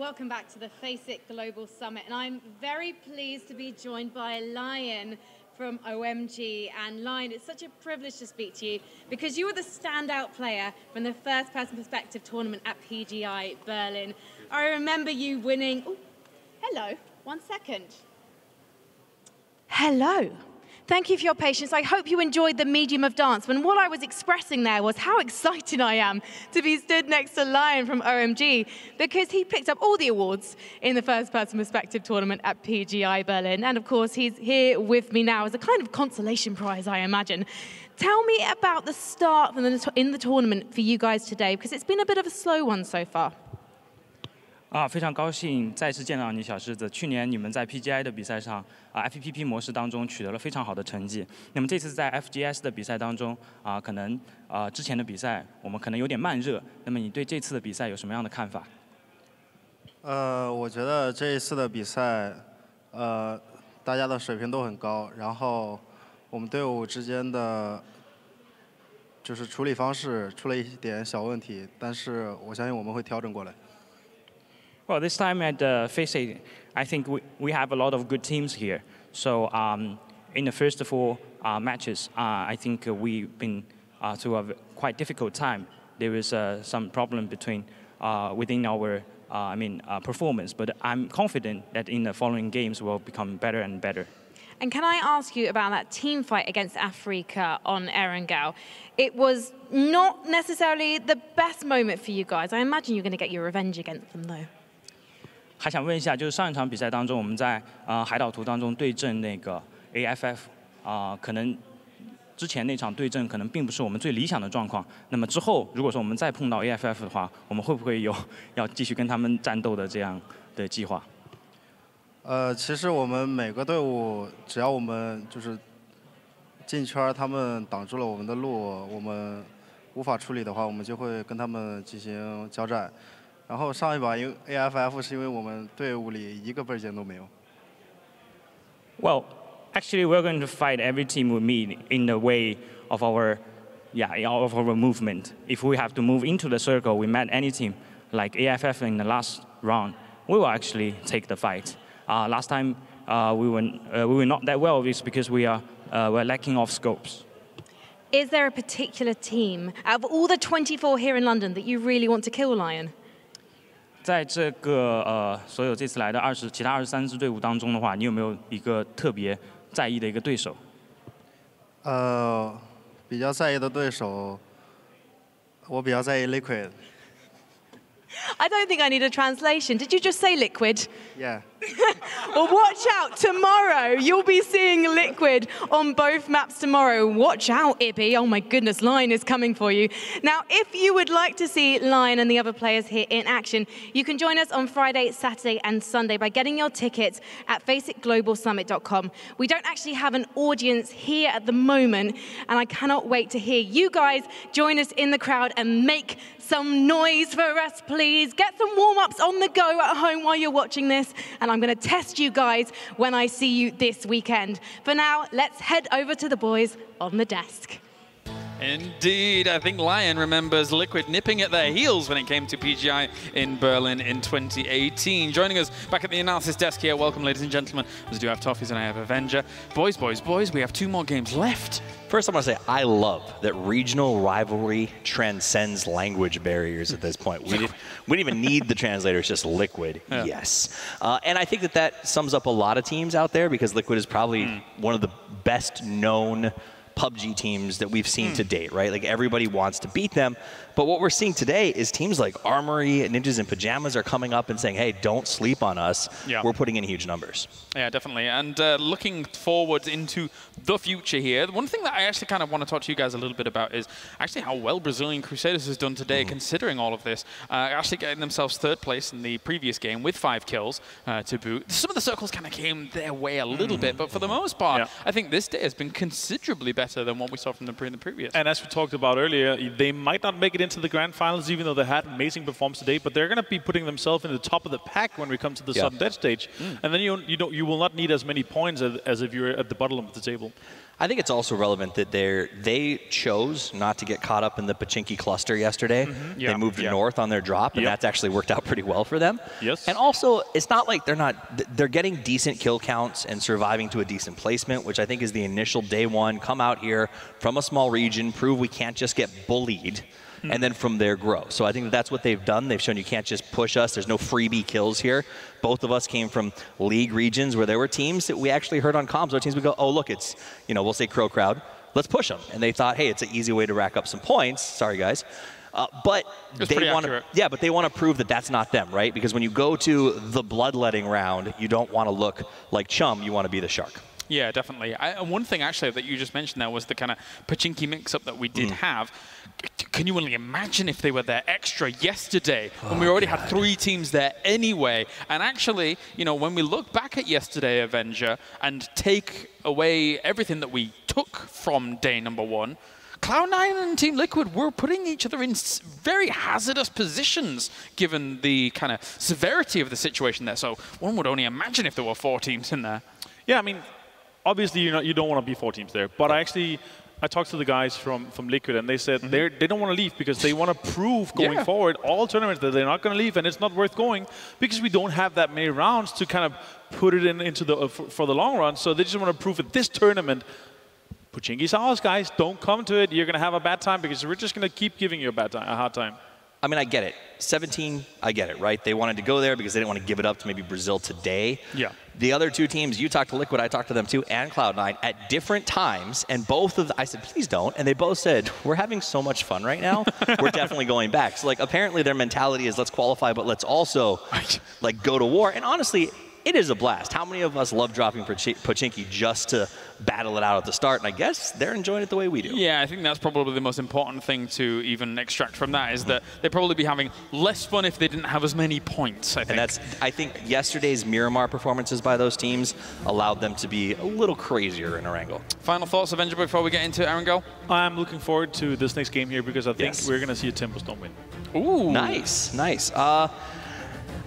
welcome back to the FACEIT Global Summit. And I'm very pleased to be joined by Lion from OMG. And Lion, it's such a privilege to speak to you because you were the standout player from the first-person perspective tournament at PGI Berlin. I remember you winning... Oh, hello, 1 second. Hello. Thank you for your patience. I hope you enjoyed the medium of dance. When what I was expressing there was how excited I am to be stood next to Lion from OMG because he picked up all the awards in the first-person perspective tournament at PGI Berlin. And of course, he's here with me now as a kind of consolation prize, I imagine. Tell me about the start in the tournament for you guys today, because it's been a bit of a slow one so far. 非常高兴再次见到你，小狮子。去年你们在 PGI 的比赛上FPP 模式当中取得了非常好的成绩。那么这次在 FGS 的比赛当中可能之前的比赛我们可能有点慢热。那么你对这次的比赛有什么样的看法？我觉得这一次的比赛，大家的水平都很高，然后我们队伍之间的就是处理方式出了一点小问题，但是我相信我们会调整过来。 Well, this time at FACEIT, I think we have a lot of good teams here. So in the first 4 matches, I think we've been through a quite difficult time. There is some problem within our performance, but I'm confident that in the following games we'll become better and better. And can I ask you about that team fight against Africa on Erangel? It was not necessarily the best moment for you guys. I imagine you're going to get your revenge against them, though. 还想问一下，就是上一场比赛当中，我们在海岛图当中对阵那个 AFF， 可能之前那场对阵可能并不是我们最理想的状况。那么之后，如果说我们再碰到 AFF 的话，我们会不会有要继续跟他们战斗的这样的计划？其实我们每个队伍，只要我们就是进圈，他们挡住了我们的路，我们无法处理的话，我们就会跟他们进行交战。 然后上一把因为 AFF 是因为我们队伍里一个倍键都没有。Well, actually, we're going to fight every team we meet in the way of our movement. If we have to move into the circle, we met any team like AFF in the last round, we will actually take the fight. Last time we were not that well, it's because we're lacking of scopes. Is there a particular team out of all the 24 here in London that you really want to kill, Lion? 在这个所有这次来的其他23支队伍当中的话，你有没有一个特别在意的一个对手？比较在意的对手，我比较在意 Liquid。 I don't think I need a translation. Did you just say Liquid? Yeah. Well, watch out. Tomorrow, you'll be seeing Liquid on both maps tomorrow. Watch out, Ibby. Oh, my goodness, Lion is coming for you. Now, if you would like to see Lion and the other players here in action, you can join us on Friday, Saturday, and Sunday by getting your tickets at FACEITGlobalSummit.com. We don't actually have an audience here at the moment, and I cannot wait to hear you guys join us in the crowd and make some noise for us, please. Get some warm-ups on the go at home while you're watching this, and I'm going to test you guys when I see you this weekend. For now, let's head over to the boys on the desk. Indeed, I think Lion remembers Liquid nipping at their heels when it came to PGI in Berlin in 2018. Joining us back at the analysis desk here, welcome ladies and gentlemen, as I do have Toffees and I have Avenger. Boys, we have 2 more games left. First, I want to say I love that regional rivalry transcends language barriers at this point. We didn't even need the translator, it's just Liquid, yeah. Yes. And I think that sums up a lot of teams out there because Liquid is probably one of the best known PUBG teams that we've seen to date, right? Like everybody wants to beat them. But what we're seeing today is teams like Armory, Ninjas in Pajamas are coming up and saying, hey, don't sleep on us. Yeah. We're putting in huge numbers. Yeah, definitely. And looking forward into the future here, one thing that I actually kind of want to talk to you guys a little bit about is actually how well Brazilian Crusaders has done today, considering all of this. Actually getting themselves 3rd place in the previous game with 5 kills to boot. Some of the circles kind of came their way a little bit, but for the most part, I think this day has been considerably better better than what we saw from them in the previous. And as we talked about earlier, they might not make it into the grand finals, even though they had amazing performance today. But they're going to be putting themselves in the top of the pack when we come to the sudden death stage, and then you will not need as many points as if you're at the bottom of the table. I think it's also relevant that they chose not to get caught up in the Pachinki cluster yesterday. They moved north on their drop, and that's actually worked out pretty well for them. Yes. And also, it's not like they're getting decent kill counts and surviving to a decent placement, which I think is the initial day one. Come out here from a small region, prove we can't just get bullied, and then from there grow. So I think that's what they've done. They've shown you can't just push us. There's no freebie kills here. Both of us came from league regions where there were teams that we actually heard on comms. Our teams would go, oh, look, it's, we'll say Crow Crowd. Let's push them. And they thought, hey, it's an easy way to rack up some points. Sorry, guys. But they want to, but they want to prove that that's not them, right? Because when you go to the bloodletting round, you don't want to look like Chum. You want to be the shark. Yeah, definitely. One thing, actually, that you just mentioned there was the kind of Pachinki mix-up that we did have. Can you only imagine if they were there extra yesterday when we already had 3 teams there anyway? And actually, when we look back at yesterday, Avenger, and take away everything that we took from day number 1, Cloud9 and Team Liquid were putting each other in very hazardous positions given the kind of severity of the situation there. So one would only imagine if there were 4 teams in there. Yeah, I mean, obviously you don't want to be 4 teams there, but I talked to the guys from Liquid, and they said they don't want to leave because they want to prove going forward all tournaments that they're not going to leave, and it's not worth going because we don't have that many rounds to kind of put it into the for the long run. So they just want to prove at this tournament, Pachinki's ours, guys. Don't come to it. You're going to have a bad time because we're just going to keep giving you a hard time. I mean, I get it. 17, I get it, right? They wanted to go there because they didn't want to give it up to maybe Brazil today. Yeah. The other 2 teams, you talked to Liquid, I talked to them too, and Cloud9 at different times, and I said, please don't, and they both said, we're having so much fun right now, we're definitely going back. So, apparently their mentality is let's qualify, but let's also, go to war. And honestly, it is a blast. How many of us love dropping Pachinki just to battle it out at the start? And I guess they're enjoying it the way we do. Yeah, I think that's probably the most important thing to even extract from that is that they'd probably be having less fun if they didn't have as many points, I think. And I think yesterday's Miramar performances by those teams allowed them to be a little crazier in Erangel. Final thoughts, Avenger, before we get into Erangel? I'm looking forward to this next game here because I think we're going to see a Tempo Storm win. Ooh. Nice, nice.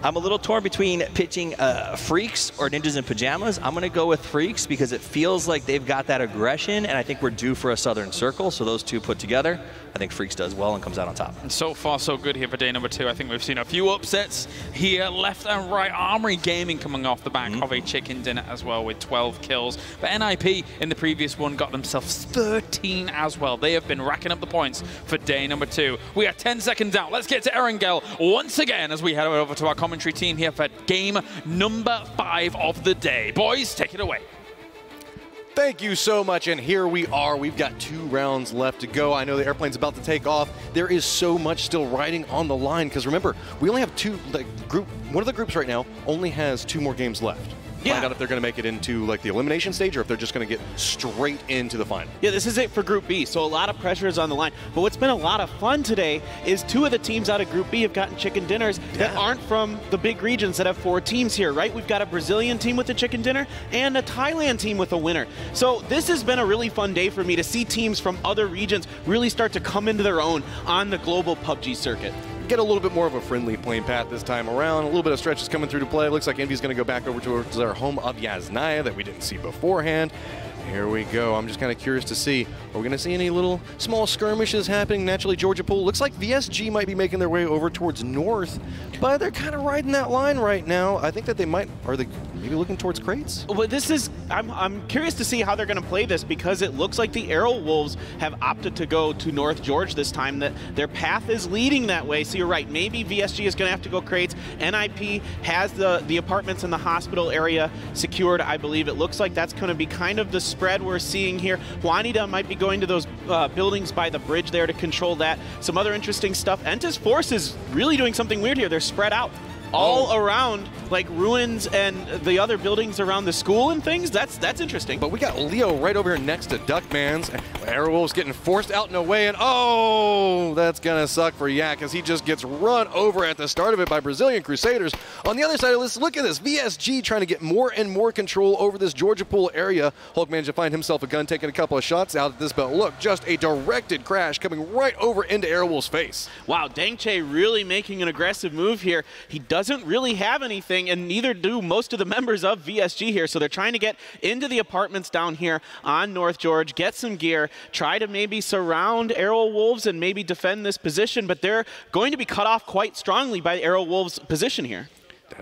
I'm a little torn between pitching Freaks or Ninjas in Pajamas. I'm going to go with Freaks because it feels like they've got that aggression, and I think we're due for a Southern Circle. So those 2 put together, I think Freaks does well and comes out on top. And so far, so good here for day number 2. I think we've seen a few upsets here, left and right. Armory Gaming coming off the back of a chicken dinner as well with 12 kills. But NIP in the previous one got themselves 13 as well. They have been racking up the points for day number 2. We are 10 seconds out. Let's get to Erangel once again as we head over to our commentary team here for game number 5 of the day. Boys, take it away. Thank you so much, and here we are. We've got 2 rounds left to go. I know the airplane's about to take off. There is so much still riding on the line, because remember, we only have one of the groups right now only has 2 more games left. Find out if they're going to make it into the elimination stage or if they're just going to get straight into the final. Yeah, this is it for Group B, so a lot of pressure is on the line. But what's been a lot of fun today is 2 of the teams out of Group B have gotten chicken dinners that aren't from the big regions that have 4 teams here, right? We've got a Brazilian team with a chicken dinner and a Thailand team with a winner. So this has been a really fun day for me to see teams from other regions really start to come into their own on the global PUBG circuit. Get a little bit more of a friendly playing path this time around. A little bit of stretches coming through to play. Looks like Envy's going to go back over towards their home of Yasnaya that we didn't see beforehand. Here we go. I'm just kind of curious to see, are we going to see any little small skirmishes happening? Naturally, Georgia Pool. Looks like VSG might be making their way over towards north, but they're kind of riding that line right now. I think that they might, are they maybe looking towards crates? Well, this is, I'm curious to see how they're going to play this because it looks like the Arrow Wolves have opted to go to North George this time, that their path is leading that way. So you're right, maybe VSG is going to have to go crates. NIP has the apartments in the hospital area secured, I believe. It looks like that's going to be kind of the spread we're seeing here. Juanita might be going to those buildings by the bridge there to control that. Some other interesting stuff. Entis Force is really doing something weird here. They're spread out. all around, like ruins and the other buildings around the school and things. That's interesting. But we got Leo right over here next to Duckman's. Airwolves getting forced out and away, and oh, that's gonna suck for Yak as he just gets run over at the start of it by Brazilian Crusaders. On the other side of this, look at this. VSG trying to get more and more control over this Georgia Pool area. Hulk managed to find himself a gun, taking a couple of shots out at this, but look, just a directed crash coming right over into Airwolf's face. Wow, Dangche really making an aggressive move here. He doesn't really have anything, and neither do most of the members of VSG here, so they're trying to get into the apartments down here on North George, get some gear, try to maybe surround Airwolves and maybe defend this position, but they're going to be cut off quite strongly by Airwolves' position here.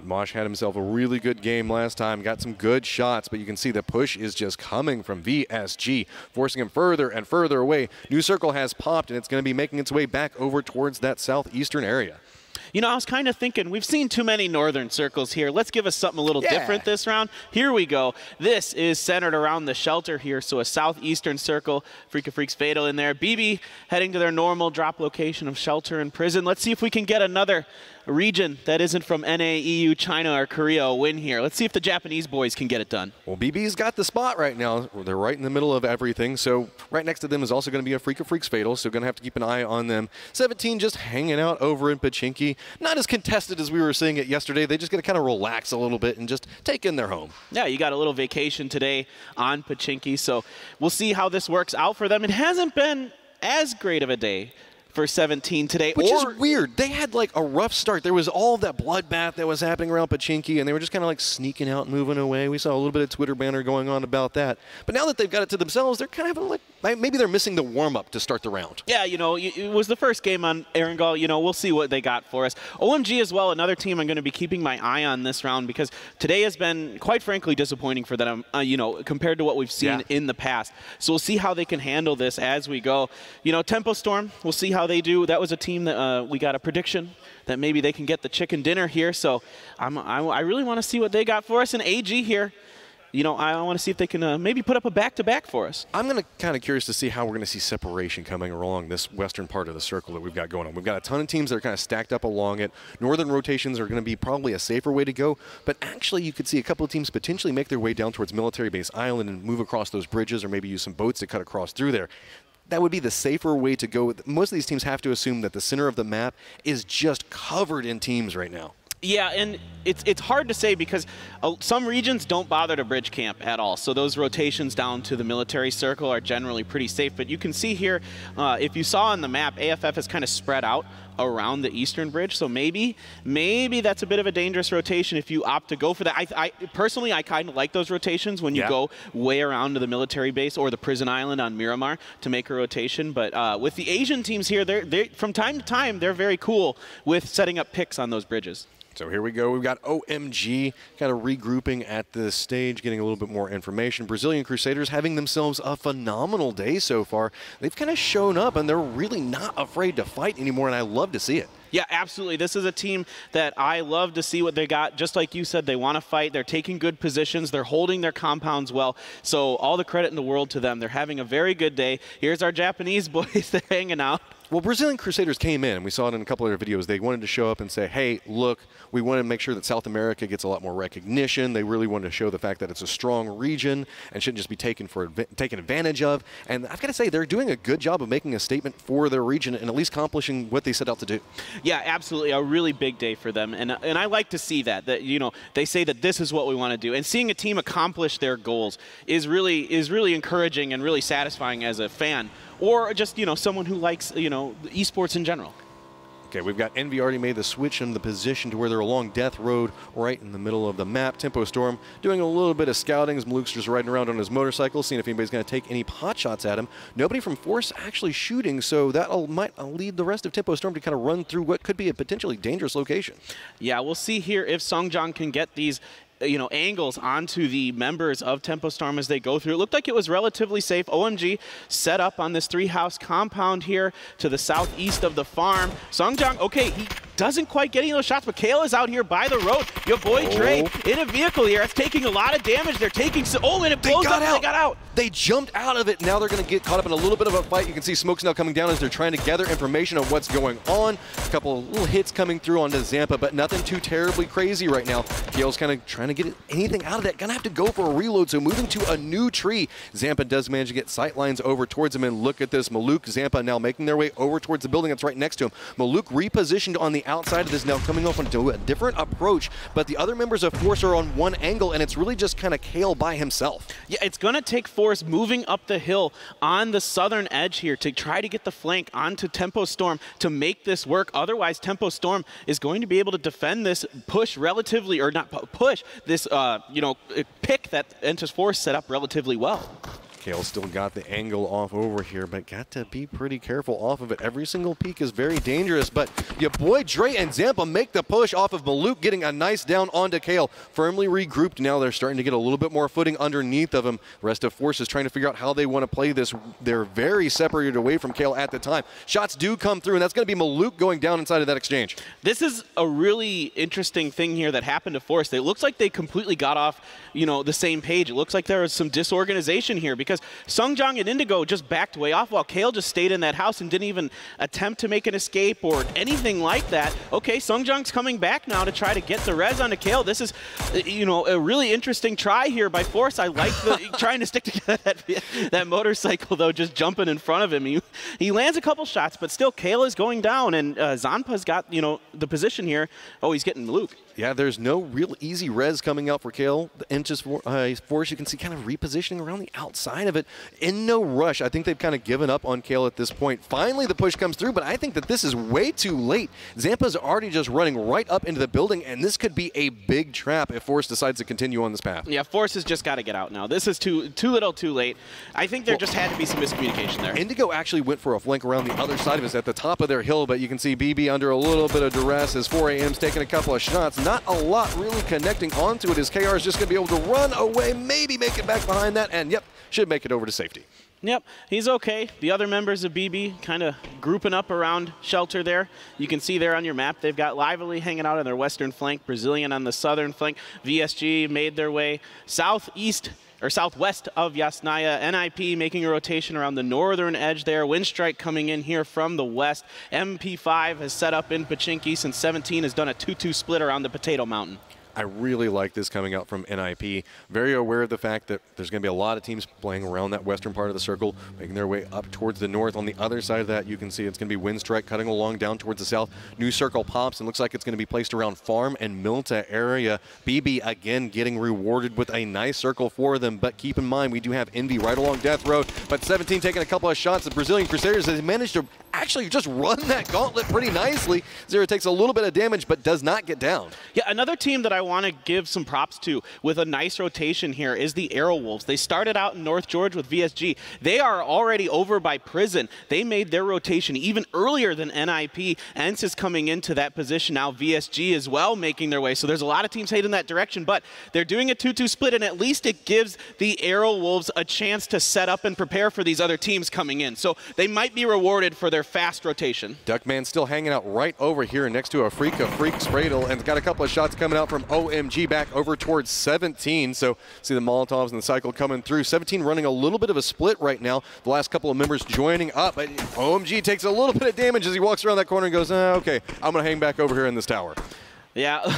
Mosh had himself a really good game last time, got some good shots, but you can see the push is just coming from VSG, forcing him further and further away. New circle has popped, and it's going to be making its way back over towards that southeastern area. You know, I was kind of thinking, we've seen too many northern circles here. Let's give us something a little different this round. Here we go. This is centered around the shelter here, so a southeastern circle. Freak of Freaks Fatal in there. BB heading to their normal drop location of shelter and prison. Let's see if we can get another region that isn't from NA, EU, China, or Korea a win here. Let's see if the Japanese boys can get it done. Well, BB's got the spot right now. They're right in the middle of everything, so right next to them is also going to be a Freak of Freaks Fatal, so going to have to keep an eye on them. 17 just hanging out over in Pachinki. Not as contested as we were seeing it yesterday. They just got to kind of relax a little bit and just take in their home. Yeah, you got a little vacation today on Pachinki, so we'll see how this works out for them. It hasn't been as great of a day for 17 today. Which is weird. They had like a rough start. There was all of that bloodbath that was happening around Pachinki, and they were just kind of like sneaking out and moving away. We saw a little bit of Twitter banner going on about that. But now that they've got it to themselves, they're kind of like, maybe they're missing the warm-up to start the round. Yeah, you know, it was the first game on Erangel. You know, we'll see what they got for us. OMG as well, another team I'm going to be keeping my eye on this round because today has been, quite frankly, disappointing for them, you know, compared to what we've seen in the past. So we'll see how they can handle this as we go. You know, Tempo Storm, we'll see how they do. That was a team that we got a prediction that maybe they can get the chicken dinner here. So I really want to see what they got for us. And AG here, you know, I want to see if they can maybe put up a back-to-back for us. I'm going to kind of curious to see how we're going to see separation coming along this western part of the circle that we've got going on. We've got a ton of teams that are kind of stacked up along it. Northern rotations are going to be probably a safer way to go, but actually you could see a couple of teams potentially make their way down towards Military Base Island and move across those bridges or maybe use some boats to cut across through there. That would be the safer way to go. Most of these teams have to assume that the center of the map is just covered in teams right now. Yeah, and it's hard to say because some regions don't bother to bridge camp at all. So those rotations down to the military circle are generally pretty safe. But you can see here, if you saw on the map, AFF is kind of spread out around the eastern bridge. So maybe that's a bit of a dangerous rotation if you opt to go for that. Personally, I kind of like those rotations when you go way around to the military base or the prison island on Miramar to make a rotation. But with the Asian teams here, they from time to time, they're very cool with setting up picks on those bridges. So here we go. We've got OMG kind of regrouping at this stage, getting a little bit more information. Brazilian Crusaders having themselves a phenomenal day so far. They've kind of shown up, and they're really not afraid to fight anymore, and I love to see it. Yeah, absolutely. This is a team that I love to see what they got. Just like you said, they want to fight. They're taking good positions. They're holding their compounds well. So all the credit in the world to them. They're having a very good day. Here's our Japanese boys. They're hanging out. Well, Brazilian Crusaders came in, and we saw it in a couple of their videos. They wanted to show up and say, hey, look, we want to make sure that South America gets a lot more recognition. They really wanted to show the fact that it's a strong region and shouldn't just be taken advantage of. And I've got to say, they're doing a good job of making a statement for their region and at least accomplishing what they set out to do. Yeah, absolutely. A really big day for them. And I like to see that, you know, they say that this is what we want to do. And seeing a team accomplish their goals is really encouraging and really satisfying as a fan. Or just, you know, someone who likes, you know, esports in general. Okay, we've got Envy already made the switch in the position to where they're along Death Road, right in the middle of the map. Tempo Storm doing a little bit of scouting as Maluke's just riding around on his motorcycle, seeing if anybody's going to take any pot shots at him. Nobody from Force actually shooting, so that might lead the rest of Tempo Storm to kind of run through what could be a potentially dangerous location. Yeah, we'll see here if Songjang can get these, you know, angles onto the members of Tempo Storm as they go through. It looked like it was relatively safe. OMG set up on this 3-house compound here to the southeast of the farm. Songjang, okay, he doesn't quite get any of those shots, but Kale is out here by the road. Your boy Dre in a vehicle here. It's taking a lot of damage. They're taking some, and it blows up. They got out. They jumped out of it. Now they're going to get caught up in a little bit of a fight. You can see smoke's now coming down as they're trying to gather information on what's going on. A couple of little hits coming through onto Zampa, but nothing too terribly crazy right now. Kale's kind of trying to get anything out of that. Gonna have to go for a reload, so moving to a new tree. Zampa does manage to get sight lines over towards him, and look at this. Maluk, Zampa now making their way over towards the building that's right next to him. Maluk repositioned on the outside of this, now coming off into a different approach, but the other members of Force are on one angle, and it's really just kind of Kale by himself. Yeah, it's going to take Force moving up the hill on the southern edge here to try to get the flank onto Tempo Storm to make this work. Otherwise, Tempo Storm is going to be able to defend this push relatively, or not push, this, pick that Entus Force set up relatively well. Kale still got the angle off over here, but got to be pretty careful off of it. Every single peek is very dangerous, but your boy Dre and Zampa make the push off of Maluk, getting a nice down onto Kale. Firmly regrouped now. They're starting to get a little bit more footing underneath of him. The rest of Force is trying to figure out how they want to play this. They're very separated away from Kale at the time. Shots do come through, and that's going to be Maluk going down inside of that exchange. This is a really interesting thing here that happened to Force. It looks like they completely got off, the same page. It looks like there was some disorganization here, because Sungjong and Indigo just backed way off while Kale just stayed in that house and didn't even attempt to make an escape or anything like that. Okay, Sungjong's coming back now to try to get the res onto Kale. This is, a really interesting try here by Force. I like the trying to stick together that motorcycle, though, just jumping in front of him. He lands a couple shots, but still Kale is going down, and Zampa's got, the position here. Oh, he's getting Luke. Yeah, there's no real easy res coming out for Kale. The Entus Force, you can see kind of repositioning around the outside of it. In no rush. I think they've kind of given up on Kale at this point. Finally, the push comes through, but I think that this is way too late. Zampa's already just running right up into the building, and this could be a big trap if Force decides to continue on this path. Yeah, Force has just got to get out now. This is too little too late. I think there just had to be some miscommunication there. Indigo actually went for a flank around the other side of us at the top of their hill, but you can see BB under a little bit of duress as 4AM's taking a couple of shots. Not a lot really connecting onto it, as KR is just going to be able to run away, maybe make it back behind that, and yep, should make it over to safety. Yep, he's okay. The other members of BB kind of grouping up around shelter there. You can see there on your map, they've got Lively hanging out on their western flank, Brazilian on the southern flank. VSG made their way southwest of Yasnaya. NIP making a rotation around the northern edge there. Windstrike coming in here from the west. MP5 has set up in Pachinki since 17 has done a 2-2 split around the Potato Mountain. I really like this coming out from NIP. Very aware of the fact that there's going to be a lot of teams playing around that western part of the circle, making their way up towards the north. On the other side of that, you can see it's going to be Windstrike cutting along down towards the south. New circle pops and looks like it's going to be placed around Farm and Milta area. BB again getting rewarded with a nice circle for them, but keep in mind we do have Envy right along Death Road, but 17 taking a couple of shots. The Brazilian Crusaders has managed to actually just run that gauntlet pretty nicely. Zero takes a little bit of damage, but does not get down. Yeah, another team that I want to give some props to with a nice rotation here is the Arrow Wolves. They started out in North George with VSG. They are already over by Prison. They made their rotation even earlier than NIP. ENCE is coming into that position now. VSG as well making their way. So there's a lot of teams heading in that direction, but they're doing a 2-2 split, and at least it gives the Arrow Wolves a chance to set up and prepare for these other teams coming in. So they might be rewarded for their fast rotation. Duckman still hanging out right over here next to a Freak Spradle, and got a couple of shots coming out from OMG back over towards 17. So see the Molotovs and the cycle coming through. 17 running a little bit of a split right now. The last couple of members joining up. OMG takes a little bit of damage as he walks around that corner and goes, okay, I'm going to hang back over here in this tower. Yeah,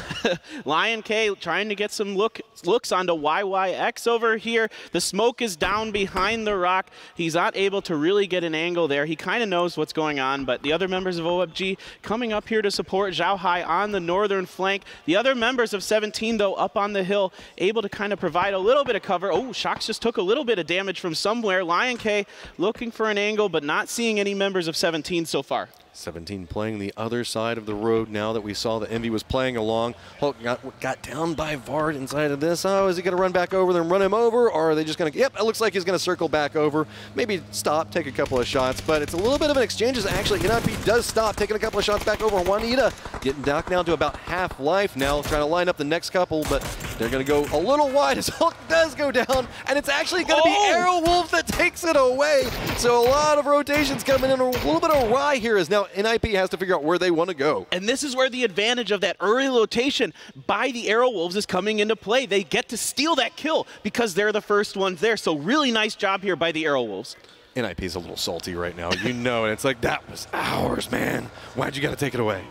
Lion K trying to get some looks onto YYX over here. The smoke is down behind the rock. He's not able to really get an angle there. He kind of knows what's going on, but the other members of OFG coming up here to support Zhao Hai on the northern flank. The other members of 17, though, up on the hill, able to kind of provide a little bit of cover. Oh, Shox just took a little bit of damage from somewhere. Lion K looking for an angle, but not seeing any members of 17 so far. 17 playing the other side of the road now that we saw that Envy was playing along. Hulk got down by Vard inside of this. Oh, is he going to run back over there and run him over? Or are they just going to, yep, it looks like he's going to circle back over. Maybe stop, take a couple of shots, but it's a little bit of an exchange as actually NIP does stop, taking a couple of shots back over. Juanita getting knocked down to about half life now, trying to line up the next couple, but They're going to go a little wide as Hulk does go down, and it's actually going to be Arrow Wolf that takes it away. So a lot of rotations coming in, a little bit awry here as now NIP has to figure out where they want to go. And this is where the advantage of that early rotation by the Arrow Wolves is coming into play. They get to steal that kill because they're the first ones there. So really nice job here by the Arrow Wolves. NIP is a little salty right now, you know, and it's like, that was ours, man. Why'd you got to take it away?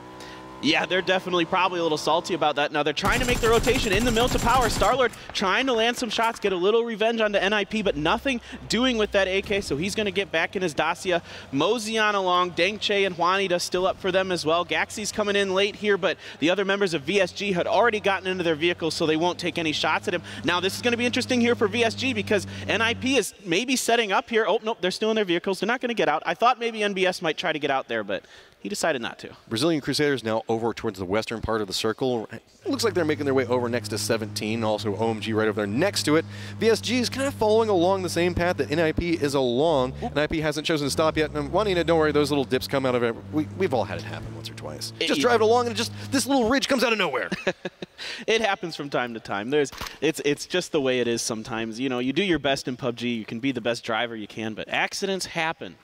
Yeah, they're definitely probably a little salty about that. Now they're trying to make the rotation in the mill to power. Star-Lord trying to land some shots, get a little revenge onto NIP, but nothing doing with that AK, so he's going to get back in his Dacia. Mosey on along, Dengche and Juanita still up for them as well. Gaxie's coming in late here, but the other members of VSG had already gotten into their vehicles, so they won't take any shots at him. Now this is going to be interesting here for VSG because NIP is maybe setting up here. Oh, nope, they're still in their vehicles. They're not going to get out. I thought maybe NBS might try to get out there, but he decided not to. Brazilian Crusaders now over towards the western part of the circle. It looks like they're making their way over next to 17. Also OMG right over there next to it. VSG is kind of following along the same path that NIP is along. NIP hasn't chosen to stop yet. And Juanita, don't worry, those little dips come out of it. We've all had it happen once or twice. Just drive it along and just this little ridge comes out of nowhere. It happens from time to time. It's just the way it is sometimes. You know, you do your best in PUBG. You can be the best driver you can, but accidents happen.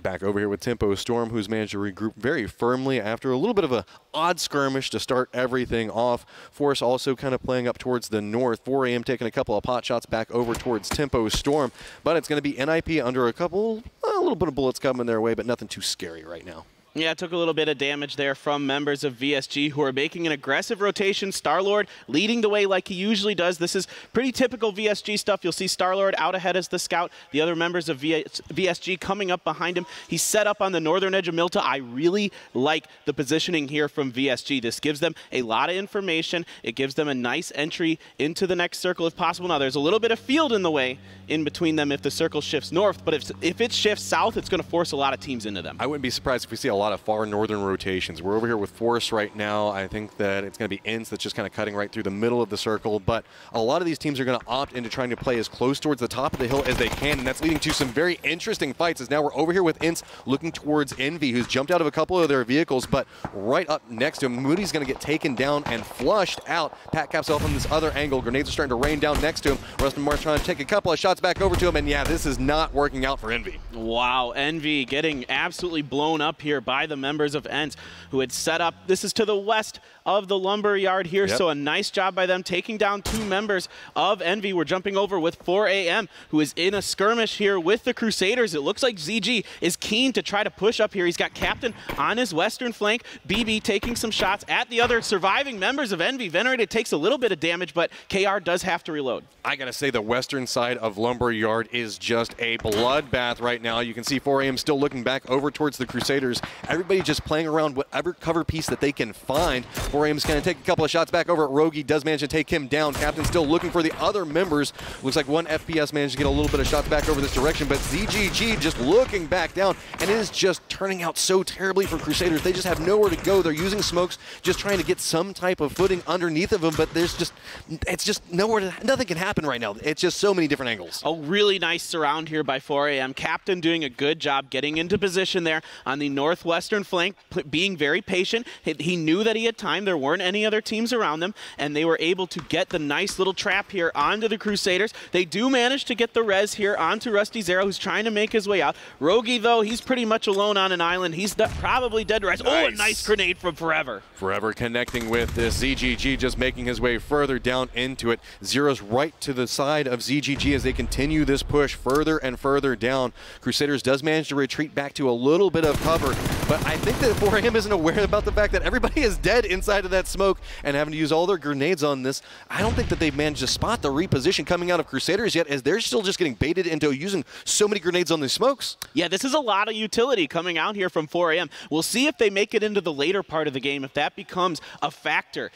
Back over here with Tempo Storm, who's managed to regroup very firmly after a little bit of an odd skirmish to start everything off. Force also kind of playing up towards the north. 4 AM taking a couple of pot shots back over towards Tempo Storm. But it's going to be NIP under a little bit of bullets coming their way, but nothing too scary right now. Yeah, took a little bit of damage there from members of VSG who are making an aggressive rotation. Star-Lord leading the way like he usually does. This is pretty typical VSG stuff. You'll see Star-Lord out ahead as the scout. The other members of VSG coming up behind him. He's set up on the northern edge of Milta. I really like the positioning here from VSG. This gives them a lot of information. It gives them a nice entry into the next circle if possible. Now, there's a little bit of field in the way in between them if the circle shifts north, but if it shifts south, it's going to force a lot of teams into them. I wouldn't be surprised if we see a lot of far northern rotations. We're over here with Force right now. I think that it's going to be Ince that's just kind of cutting right through the middle of the circle, but a lot of these teams are going to opt into trying to play as close towards the top of the hill as they can, and that's leading to some very interesting fights as now we're over here with Ince looking towards Envy, who's jumped out of a couple of their vehicles, but right up next to him, Moody's going to get taken down and flushed out. Pat caps off on this other angle. Grenades are starting to rain down next to him. Rustin Marsh trying to take a couple of shots back over to him, and yeah, this is not working out for Envy. Wow, Envy getting absolutely blown up here by the members of ENCE who had set up. This is to the west of the lumber yard here, so a nice job by them taking down 2 members of Envy. We're jumping over with 4 AM, who is in a skirmish here with the Crusaders. It looks like ZG is keen to try to push up here. He's got Captain on his western flank. BB taking some shots at the other surviving members of Envy. Venerated takes a little bit of damage, but KR does have to reload. I gotta say, the western side of lumber yard is just a bloodbath right now. You can see 4 AM still looking back over towards the Crusaders. Everybody just playing around whatever cover piece that they can find. 4 AM is going to take a couple of shots back over at Rogi. Does manage to take him down. Captain still looking for the other members. Looks like 1 FPS managed to get a little bit of shots back over this direction, but ZGG just looking back down, and it is just turning out so terribly for Crusaders. They just have nowhere to go. They're using smokes, just trying to get some type of footing underneath of them, but it's just nowhere nothing can happen right now. It's just so many different angles. A really nice surround here by 4 AM. Captain doing a good job getting into position there on the northwestern flank, being very patient. He knew that he had time. There weren't any other teams around them, and they were able to get the nice little trap here onto the Crusaders. They do manage to get the res here onto Rusty Zero, who's trying to make his way out. Rogi, though, he's pretty much alone on an island. He's probably dead to res. Nice. Oh, a nice grenade from Forever. Forever connecting with this. ZGG just making his way further down into it. Zero's right to the side of ZGG as they continue this push further and further down. Crusaders does manage to retreat back to a little bit of cover, but I think that 4 AM isn't aware about the fact that everybody is dead inside of that smoke and having to use all their grenades on this. I don't think that they've managed to spot the reposition coming out of Crusaders yet, as they're still just getting baited into using so many grenades on these smokes. Yeah, this is a lot of utility coming out here from 4 AM. We'll see if they make it into the later part of the game, if that becomes a factor.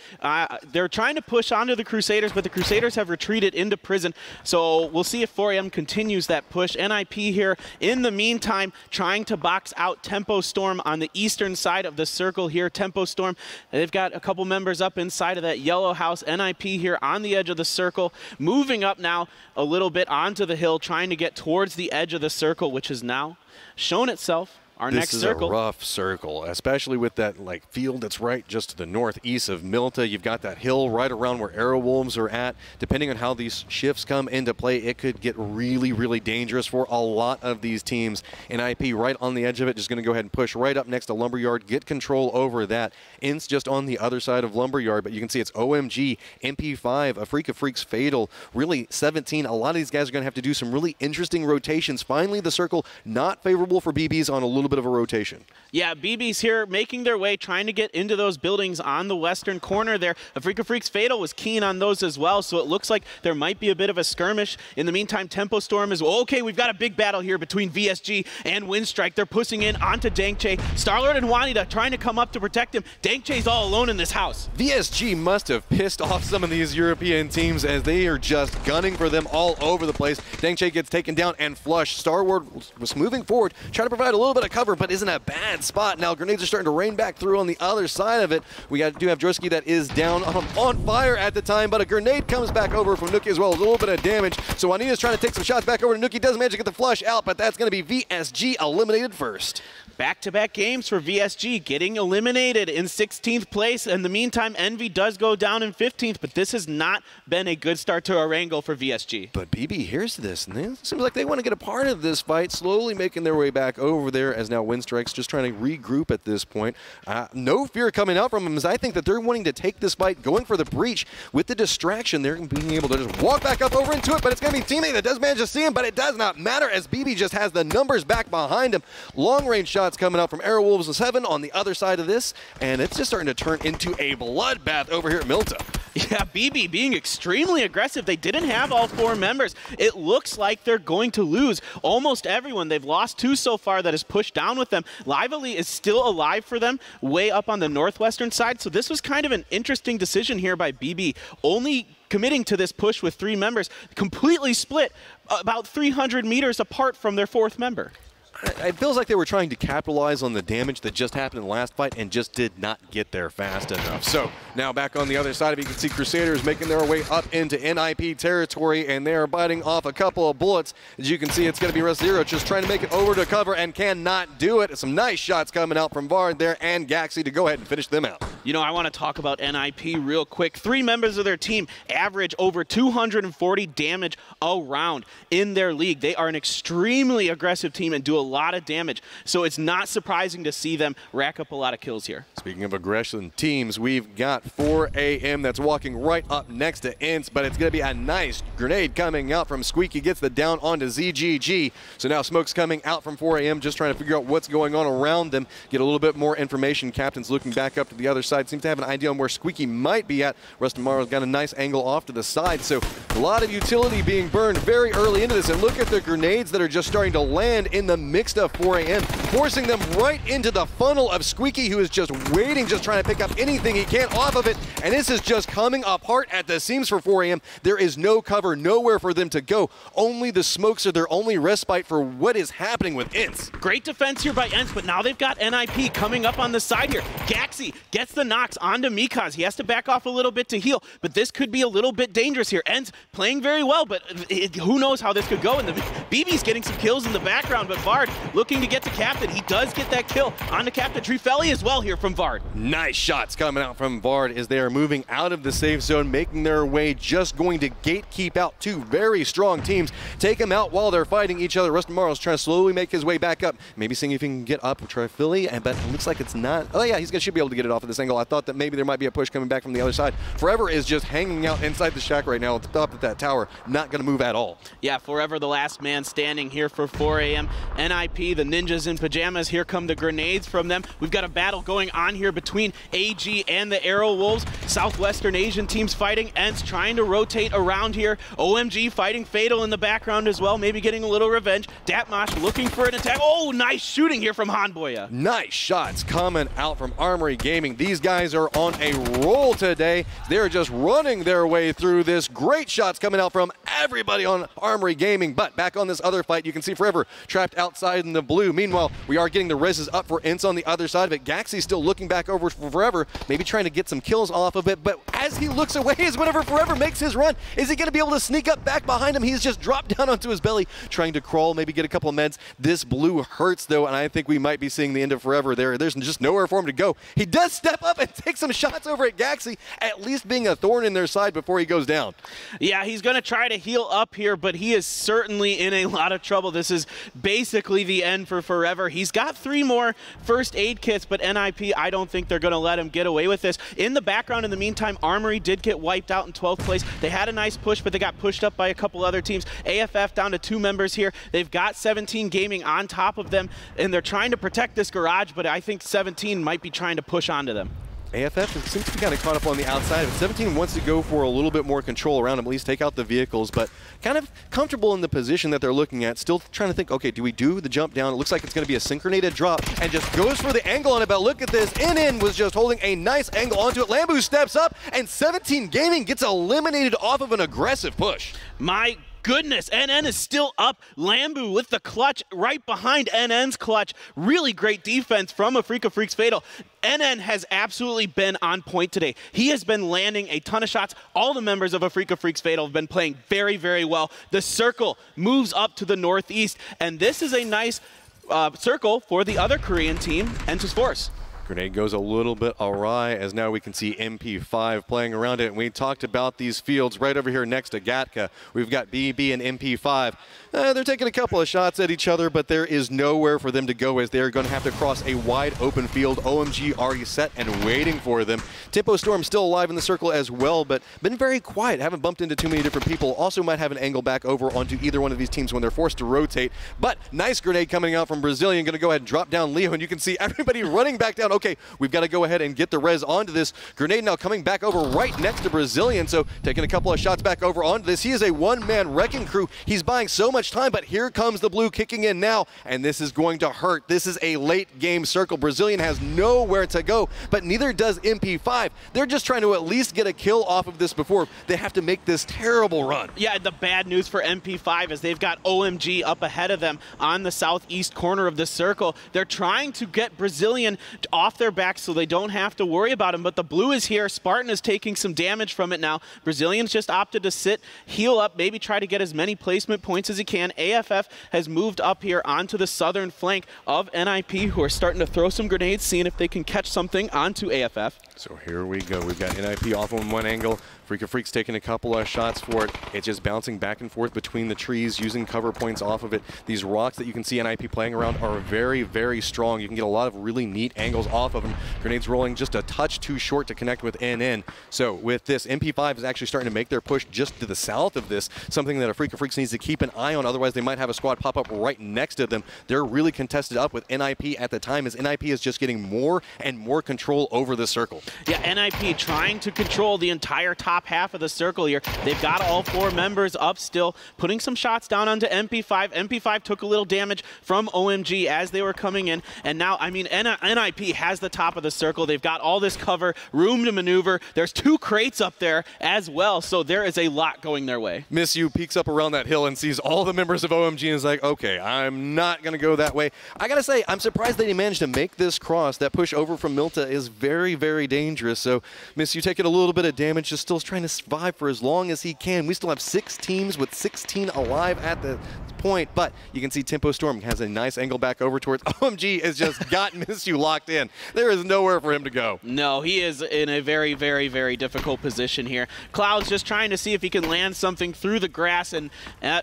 They're trying to push onto the Crusaders, but the Crusaders have retreated into prison, so we'll see if 4 AM continues that push. NIP here, in the meantime, trying to box out Tempo Storm on the eastern side of the circle here. Tempo Storm, they've got a couple members up inside of that yellow house. NIP here on the edge of the circle, moving up now a little bit onto the hill, trying to get towards the edge of the circle, which has now shown itself our next circle. This is a rough circle, especially with that field that's right just to the northeast of Milta. You've got that hill right around where Arrow Wolves are at. Depending on how these shifts come into play, it could get really, really dangerous for a lot of these teams. NIP right on the edge of it, just going to go ahead and push right up next to Lumberyard, get control over that. Ints just on the other side of Lumberyard, but you can see it's OMG, MP5, A Freak of Freaks, Fatal, really 17. A lot of these guys are going to have to do some really interesting rotations. Finally, the circle not favorable for BBs on a little bit of a rotation. Yeah, BB's here making their way, trying to get into those buildings on the western corner there. A Freak of Freaks Fatal was keen on those as well, so it looks like there might be a bit of a skirmish. In the meantime, Tempo Storm is, okay, we've got a big battle here between VSG and Windstrike. They're pushing in onto Dankche. Starlord and Juanita trying to come up to protect him. Dankche's all alone in this house. VSG must have pissed off some of these European teams as they are just gunning for them all over the place. Dankche gets taken down and flushed. Starlord was moving forward, trying to provide a little bit of cover, but isn't a bad spot. Now grenades are starting to rain back through on the other side of it. We do have Drosky that is down on fire at the time, but a grenade comes back over from Nuki as well. A little bit of damage. So Juanita's trying to take some shots back over to Nuki. Does manage to get the flush out, but that's going to be VSG eliminated first. Back-to-back games for VSG, getting eliminated in 16th place. In the meantime, Envy does go down in 15th, but this has not been a good start to a wrangle for VSG. But BB hears this, and it seems like they want to get a part of this fight, slowly making their way back over there as now Windstrike's just trying to regroup at this point. No fear coming out from them, as I think that they're wanting to take this fight, going for the breach. With the distraction, they're being able to just walk back up over into it, but it's going to be teammate that does manage to see him, but it does not matter as BB just has the numbers back behind him. Long-range shots coming out from Arrow Wolves of 7 on the other side of this, and it's just starting to turn into a bloodbath over here at Milta. Yeah, BB being extremely aggressive. They didn't have all 4 members. It looks like they're going to lose almost everyone. They've lost 2 so far that has pushed down with them. Lively is still alive for them way up on the northwestern side, so this was kind of an interesting decision here by BB. Only committing to this push with 3 members, completely split about 300 meters apart from their 4th member. It feels like they were trying to capitalize on the damage that just happened in the last fight and just did not get there fast enough. So now back on the other side of it, you can see Crusaders making their way up into NIP territory, and they are biting off a couple of bullets. As you can see, it's going to be Rust Zero just trying to make it over to cover and cannot do it. Some nice shots coming out from Vard there and Gaxi to go ahead and finish them out. You know, I want to talk about NIP real quick. 3 members of their team average over 240 damage around in their league. They are an extremely aggressive team and do a lot of damage. So it's not surprising to see them rack up a lot of kills here. Speaking of aggression teams, we've got 4AM that's walking right up next to Ints, but it's going to be a nice grenade coming out from Squeaky. Gets the down onto ZGG. So now smoke's coming out from 4AM, just trying to figure out what's going on around them. Get a little bit more information. Captain's looking back up to the other side. Seems to have an idea on where Squeaky might be at. Rustin Morrow's got a nice angle off to the side. So a lot of utility being burned very early into this. And look at the grenades that are just starting to land in the mixed up 4AM, forcing them right into the funnel of Squeaky, who is just waiting, just trying to pick up anything he can off of it. And this is just coming apart at the seams for 4AM. There is no cover, nowhere for them to go. Only the smokes are their only respite for what is happening with Ints. Great defense here by Ints, but now they've got NIP coming up on the side here. Gaxi gets the knocks onto Mikaz. He has to back off a little bit to heal, but this could be a little bit dangerous here. Ints playing very well, but who knows how this could go. And the BB's getting some kills in the background, but Vard looking to get to Captain. He does get that kill onto Captain. Trifelli as well here from Vard. Nice shots coming out from Vard as they are moving out of the safe zone, making their way, just going to gatekeep out 2 very strong teams. Take them out while they're fighting each other. Rustin Morrow's trying to slowly make his way back up. Maybe seeing if he can get up with Trifelli, but it looks like it's not. Oh yeah, should be able to get it off of this angle. I thought that maybe there might be a push coming back from the other side. Forever is just hanging out inside the shack right now at the top of that tower. Not going to move at all. Yeah, Forever the last man standing here for 4AM. NIP, the ninjas in pajamas. Here come the grenades from them. We've got a battle going on here between AG and the Arrow Wolves. Southwestern Asian teams fighting. Ents trying to rotate around here. OMG fighting Fatal in the background as well, maybe getting a little revenge. Datmosh looking for an attack. Oh, nice shooting here from Hanboya. Nice shots coming out from Armory Gaming. These guys are on a roll today. They're just running their way through this. Great shots coming out from everybody on Armory Gaming, but back on on this other fight. You can see Forever trapped outside in the blue. Meanwhile, we are getting the reses up for Ints on the other side of it. Gaxi still looking back over for Forever, maybe trying to get some kills off of it, but as he looks away is whenever Forever makes his run. Is he going to be able to sneak up back behind him? He's just dropped down onto his belly, trying to crawl, maybe get a couple of meds. This blue hurts, though, and I think we might be seeing the end of Forever there. There's just nowhere for him to go. He does step up and take some shots over at Gaxi, at least being a thorn in their side before he goes down. Yeah, he's going to try to heal up here, but he is certainly in a lot of trouble. This is basically the end for Forever. He's got 3 more first aid kits, but NIP, I don't think they're going to let him get away with this. In the background, in the meantime, Armory did get wiped out in 12th place. They had a nice push, but they got pushed up by a couple other teams. AFF down to 2 members here. They've got 17 Gaming on top of them, and they're trying to protect this garage, but I think 17 might be trying to push onto them. AFF seems to be kind of caught up on the outside. If 17 wants to go for a little bit more control around him, at least take out the vehicles, but kind of comfortable in the position that they're looking at, still trying to think, okay, do we do the jump down? It looks like it's going to be a synchronated drop, and just goes for the angle on it. But look at this. NN was just holding a nice angle onto it. Lambu steps up, and 17 Gaming gets eliminated off of an aggressive push. My goodness, NN is still up. Lambu with the clutch right behind NN's clutch. Really great defense from Afrika Freaks Fatal. NN has absolutely been on point today. He has been landing a ton of shots. All the members of Afrika Freaks Fatal have been playing very, very well. The circle moves up to the northeast, and this is a nice circle for the other Korean team, Entus Force. Grenade goes a little bit awry, as now we can see MP5 playing around it. And we talked about these fields right over here next to Gatka. We've got BB and MP5. They're taking a couple of shots at each other, but there is nowhere for them to go, as they're going to have to cross a wide open field. OMG already set and waiting for them. Tempo Storm still alive in the circle as well, but been very quiet. Haven't bumped into too many different people. Also might have an angle back over onto either one of these teams when they're forced to rotate. But nice grenade coming out from Brazilian. Going to go ahead and drop down Leo, and you can see everybody running back down. Okay, we've got to go ahead and get the res onto this. Grenade now coming back over right next to Brazilian, so taking a couple of shots back over onto this. He is a one-man wrecking crew. He's buying so much time, but here comes the blue kicking in now, and this is going to hurt. This is a late game circle. Brazilian has nowhere to go, but neither does MP5. They're just trying to at least get a kill off of this before they have to make this terrible run. Yeah, the bad news for MP5 is they've got OMG up ahead of them on the southeast corner of the circle. They're trying to get Brazilian off their back so they don't have to worry about him, but the blue is here. Spartan is taking some damage from it now. Brazilian's just opted to sit, heal up, maybe try to get as many placement points as he can. AFF has moved up here onto the southern flank of NIP, who are starting to throw some grenades, seeing if they can catch something onto AFF. So here we go. We've got NIP off on one angle. Freaka Freaks taking a couple of shots for it. It's just bouncing back and forth between the trees, using cover points off of it. These rocks that you can see NIP playing around are very, very strong. You can get a lot of really neat angles off of them. Grenades rolling just a touch too short to connect with NN. So with this, MP5 is actually starting to make their push just to the south of this, something that Freaka Freaks needs to keep an eye on. Otherwise, they might have a squad pop up right next to them. They're really contested up with NIP at the time, as NIP is just getting more and more control over the circle. Yeah, NIP trying to control the entire top half of the circle here. They've got all 4 members up still, putting some shots down onto MP5. MP5 took a little damage from OMG as they were coming in, and now, I mean, NIP has the top of the circle. They've got all this cover, room to maneuver. There's 2 crates up there as well, so there is a lot going their way. Miss You peeks up around that hill and sees all the members of OMG and is like, okay, I'm not going to go that way. I got to say, I'm surprised they managed to make this cross. That push over from Milta is very, very dangerous. So Miss You taking a little bit of damage, just still trying to survive for as long as he can. We still have 6 teams with 16 alive at the point, but you can see Tempo Storm has a nice angle back over towards OMG has just got Miss You locked in. There is nowhere for him to go. No, he is in a very, very, very difficult position here. Cloud's just trying to see if he can land something through the grass, and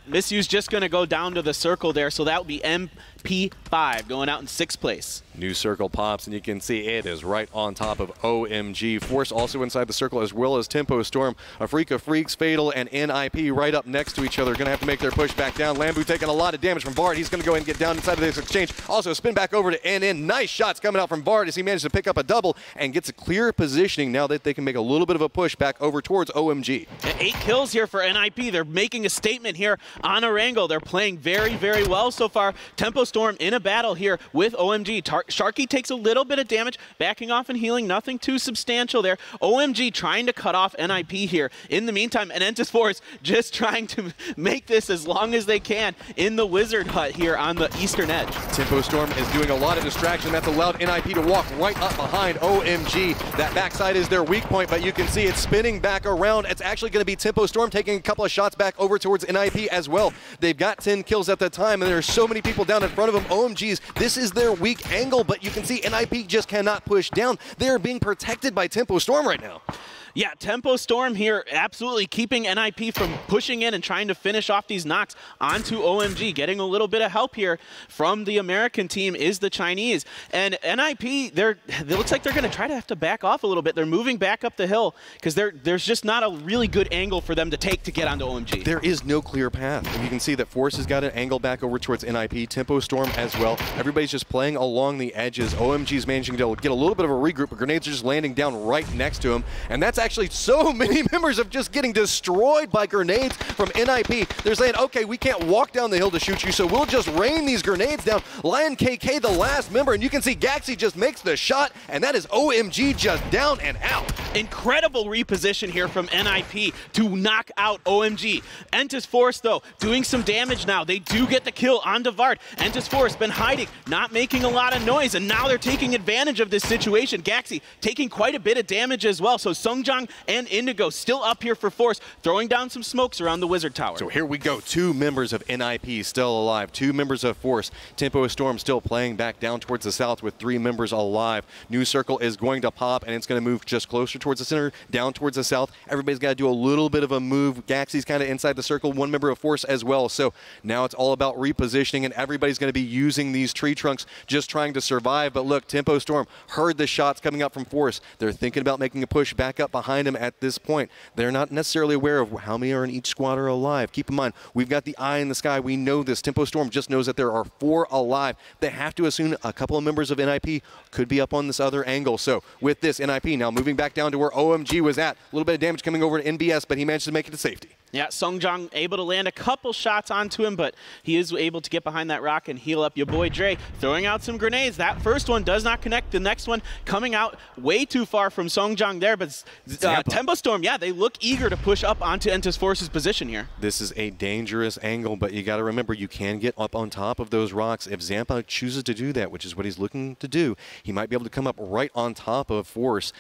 Miss You's just going to go down to the circle there, so that would be MP5 going out in 6th place. New circle pops, and you can see it is right on top of OMG. Force also inside the circle, as well as Tempo Storm. Afrika Freaks, Fatal, and NIP right up next to each other. Going to have to make their push back down. Lambu taking a lot of damage from Bard. He's going to go ahead and get down inside of this exchange. Also, spin back over to NN. Nice shots coming out from Bard as he managed to pick up a double and gets a clear positioning now that they can make a little bit of a push back over towards OMG. 8 kills here for NIP. They're making a statement here on Erangel. They're playing very, very well so far. Tempo Storm in a battle here with OMG. Sharky takes a little bit of damage, backing off and healing, nothing too substantial there. OMG trying to cut off NIP here. In the meantime, and Entis Force just trying to make this as long as they can in the Wizard Hut here on the eastern edge. Tempo Storm is doing a lot of distraction. That's allowed NIP to walk right up behind OMG. That backside is their weak point, but you can see it's spinning back around. It's actually going to be Tempo Storm taking a couple of shots back over towards NIP as well. They've got 10 kills at the time, and there are so many people down in front of them. OMG's, this is their weak angle, but you can see NIP just cannot push down. They are being protected by Tempo Storm right now. Yeah, Tempo Storm here absolutely keeping NIP from pushing in and trying to finish off these knocks onto OMG. Getting a little bit of help here from the American team is the Chinese. And NIP, it looks like they're going to try to have to back off a little bit. They're moving back up the hill because there's just not a really good angle for them to take to get onto OMG. There is no clear path. And you can see that Force has got an angle back over towards NIP, Tempo Storm as well. Everybody's just playing along the edges. OMG's managing to get a little bit of a regroup, but grenades are just landing down right next to him. And that's actually so many members of just getting destroyed by grenades from NIP. They're saying, okay, we can't walk down the hill to shoot you, so we'll just rain these grenades down. Lion KK, the last member, and you can see Gaxi just makes the shot, and that is OMG just down and out. Incredible reposition here from NIP to knock out OMG. Entis Force, though, doing some damage now. They do get the kill on Devard. Entis Force been hiding, not making a lot of noise, and now they're taking advantage of this situation. Gaxi taking quite a bit of damage as well, so Songjang and Indigo still up here for Force, throwing down some smokes around the Wizard Tower. So here we go. 2 members of NIP still alive. 2 members of Force. Tempo Storm still playing back down towards the south with 3 members alive. New circle is going to pop, and it's going to move just closer towards the center, down towards the south. Everybody's got to do a little bit of a move. Gaxi's kind of inside the circle. 1 member of Force as well. So now it's all about repositioning, and everybody's going to be using these tree trunks, just trying to survive. But look, Tempo Storm heard the shots coming up from Force. They're thinking about making a push back up behind him at this point. They're not necessarily aware of how many are in each squad are alive. Keep in mind, we've got the eye in the sky. We know this. Tempo Storm just knows that there are 4 alive. They have to assume a couple of members of NIP could be up on this other angle. So with this, NIP now moving back down to where OMG was at. A little bit of damage coming over to NBS, but he managed to make it to safety. Yeah, Songjang able to land a couple shots onto him, but he is able to get behind that rock and heal up your boy Dre, throwing out some grenades. That first one does not connect. The next one coming out way too far from Songjang there, but Tempo Storm, yeah, they look eager to push up onto Entis Force's position here. This is a dangerous angle, but you got to remember you can get up on top of those rocks. If Zampa chooses to do that, which is what he's looking to do, he might be able to come up right on top of Force.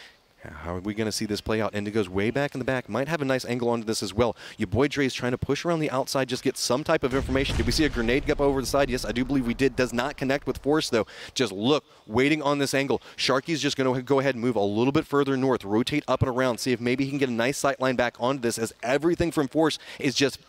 How are we going to see this play out? Indigo's way back in the back. Might have a nice angle onto this as well. Your boy Dre is trying to push around the outside, just get some type of information. Did we see a grenade up over the side? Yes, I do believe we did. Does not connect with Force, though. Just look, waiting on this angle. Sharky's just going to go ahead and move a little bit further north, rotate up and around, see if maybe he can get a nice sight line back onto this, as everything from Force is just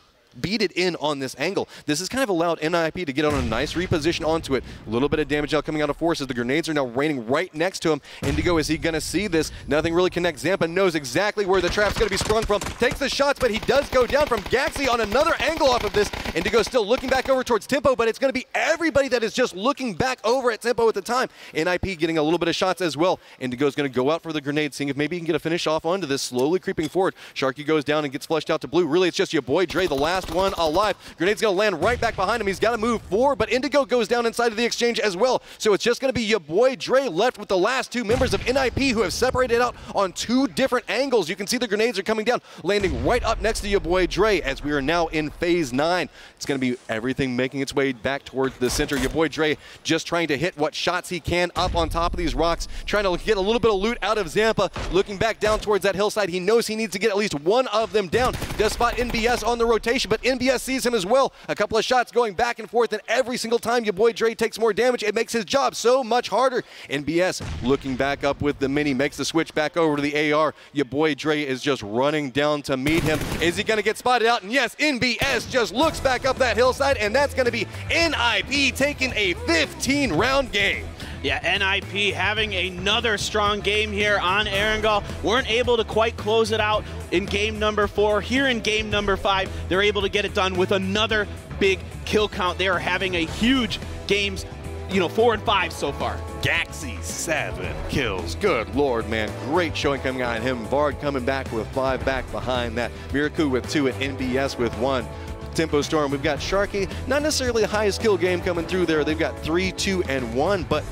beat it in on this angle. This has kind of allowed NIP to get on a nice reposition onto it. A little bit of damage out coming out of Force as the grenades are now raining right next to him. Indigo, is he going to see this? Nothing really connects. Zampa knows exactly where the trap's going to be sprung from. Takes the shots, but he does go down from Gaxi on another angle off of this. Indigo still looking back over towards Tempo, but it's going to be everybody that is just looking back over at Tempo at the time. NIP getting a little bit of shots as well. Indigo's going to go out for the grenade, seeing if maybe he can get a finish off onto this, slowly creeping forward. Sharky goes down and gets flushed out to blue. Really, it's just your boy Dre, the last one alive. Grenade's going to land right back behind him. He's got to move forward, but Indigo goes down inside of the exchange as well. So it's just going to be your boy Dre left with the last 2 members of NIP who have separated out on 2 different angles. You can see the grenades are coming down, landing right up next to your boy Dre as we are now in phase 9. It's going to be everything making its way back towards the center. Your boy Dre just trying to hit what shots he can up on top of these rocks, trying to get a little bit of loot out of Zampa, looking back down towards that hillside. He knows he needs to get at least one of them down. Does spot NBS on the rotation, but NBS sees him as well. A couple of shots going back and forth, and every single time your boy Dre takes more damage, it makes his job so much harder. NBS looking back up with the mini, makes the switch back over to the AR. Your boy Dre is just running down to meet him. Is he going to get spotted out? And yes, NBS just looks back up that hillside, and that's going to be NIP taking a 15-round game. Yeah, NIP having another strong game here on Erangel. Weren't able to quite close it out in game number 4. Here in game number 5, they're able to get it done with another big kill count. They are having a huge games, 4 and 5 so far. Gaxi, 7 kills. Good Lord, man. Great showing coming out of him. Vard coming back with 5 back behind that. Miraku with 2 and NBS with 1. Tempo Storm. We've got Sharky, not necessarily the highest kill game coming through there. They've got 3, 2, and 1, but